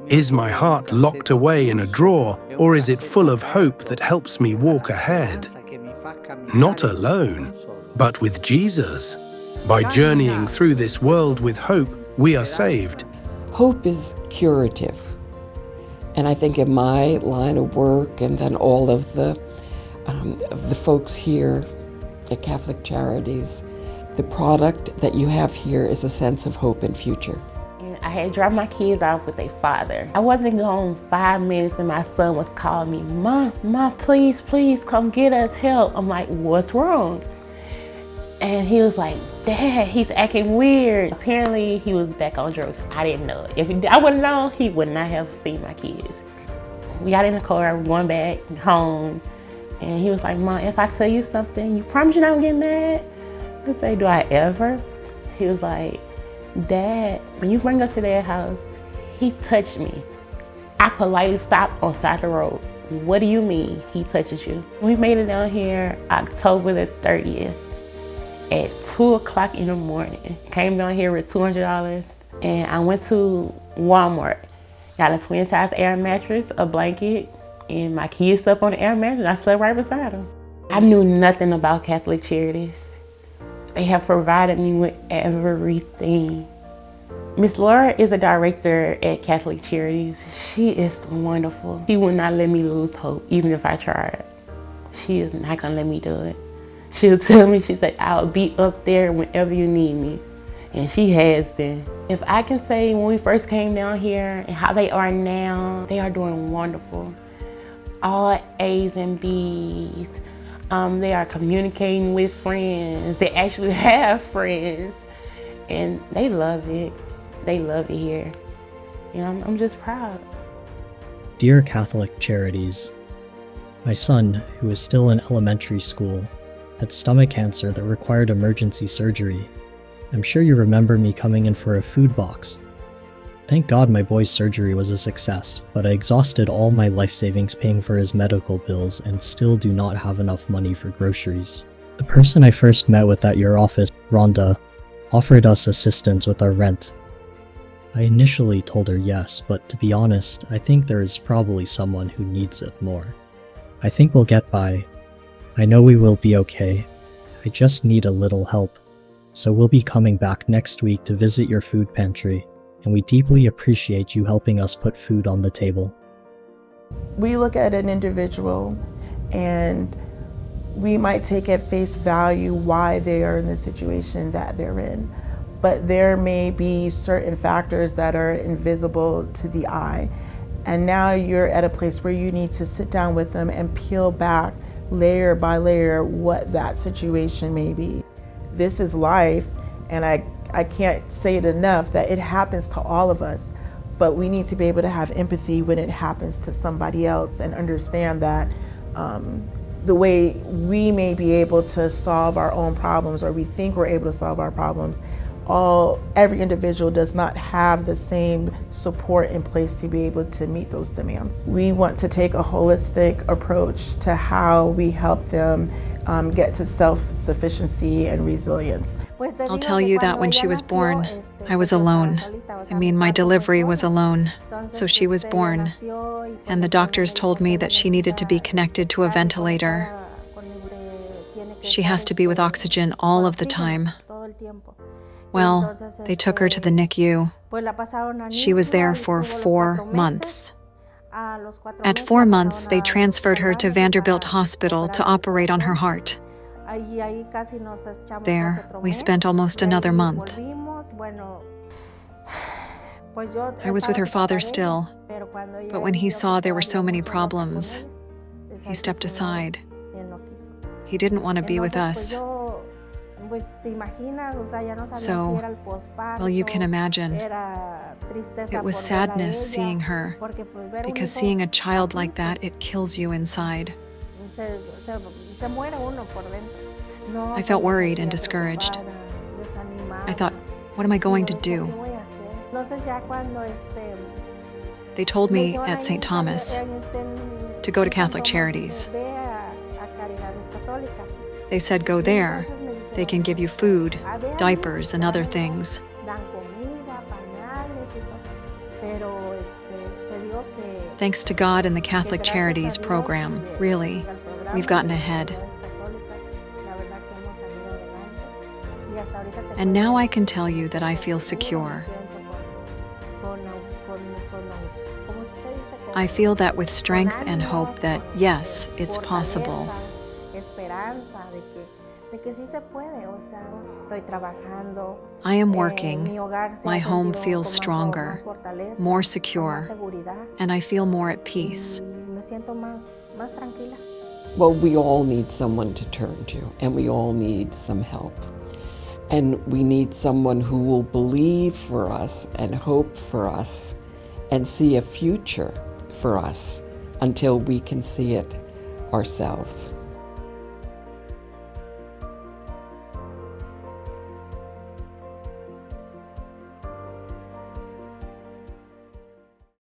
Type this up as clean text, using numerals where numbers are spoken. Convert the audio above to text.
Is my heart locked away in a drawer, or is it full of hope that helps me walk ahead? Not alone, but with Jesus. By journeying through this world with hope, we are saved. Hope is curative. And I think in my line of work, and then all of the folks here at Catholic Charities, the product that you have here is a sense of hope and future. I had dropped my kids off with their father. I wasn't gone 5 minutes and my son was calling me, Mom, please, come get us help. I'm like, what's wrong? And he was like, Dad, he's acting weird. Apparently he was back on drugs. I didn't know. If I would have known, he would not have seen my kids. We got in the car, going back home, and he was like, Mom, if I tell you something, you promise you're not gonna get mad? I said, do I ever? He was like, Dad, when you bring us to their house, he touched me. I politely stopped on side of the road. What do you mean he touches you? We made it down here October the 30th at 2 o'clock in the morning. Came down here with $200 and I went to Walmart. Got a twin size air mattress, a blanket, and my kids slept on the air mattress. I slept right beside them. I knew nothing about Catholic Charities. They have provided me with everything. Miss Laura is a director at Catholic Charities. She is wonderful. She will not let me lose hope, even if I tried. She is not gonna let me do it. She'll tell me, she said, I'll be up there whenever you need me. And she has been. If I can say when we first came down here and how they are now, they are doing wonderful. All A's and B's. They are communicating with friends. They actually have friends. And they love it. They love it here. And I'm just proud. Dear Catholic Charities, my son, who is still in elementary school, had stomach cancer that required emergency surgery. I'm sure you remember me coming in for a food box. Thank God my boy's surgery was a success, but I exhausted all my life savings paying for his medical bills and still do not have enough money for groceries. The person I first met with at your office, Rhonda, offered us assistance with our rent. I initially told her yes, but to be honest, I think there is probably someone who needs it more. I think we'll get by. I know we will be okay. I just need a little help. So we'll be coming back next week to visit your food pantry, and we deeply appreciate you helping us put food on the table. We look at an individual and we might take at face value why they are in the situation that they're in, but there may be certain factors that are invisible to the eye. And now you're at a place where you need to sit down with them and peel back layer by layer what that situation may be. This is life, and I can't say it enough that it happens to all of us, but we need to be able to have empathy when it happens to somebody else and understand that the way we may be able to solve our own problems, or we think we're able to solve our problems, every individual does not have the same support in place to be able to meet those demands. We want to take a holistic approach to how we help them get to self-sufficiency and resilience. I'll tell you that when she was born, I was alone. I mean, my delivery was alone. So she was born, and the doctors told me that she needed to be connected to a ventilator. She has to be with oxygen all of the time. Well, they took her to the NICU. She was there for 4 months. At 4 months, they transferred her to Vanderbilt Hospital to operate on her heart. There, we spent almost another month. I was with her father still, but when he saw there were so many problems, he stepped aside. He didn't want to be with us. So, well, you can imagine, it was sadness seeing her, because seeing a child like that, it kills you inside. I felt worried and discouraged. I thought, what am I going to do? They told me at St. Thomas to go to Catholic Charities. They said, go there. They can give you food, diapers, and other things. Thanks to God and the Catholic Charities program, really, we've gotten ahead. And now I can tell you that I feel secure. I feel that with strength and hope that, yes, it's possible. I am working, my home feels stronger, more secure, and I feel more at peace. Well, we all need someone to turn to, and we all need some help. And we need someone who will believe for us and hope for us and see a future for us until we can see it ourselves.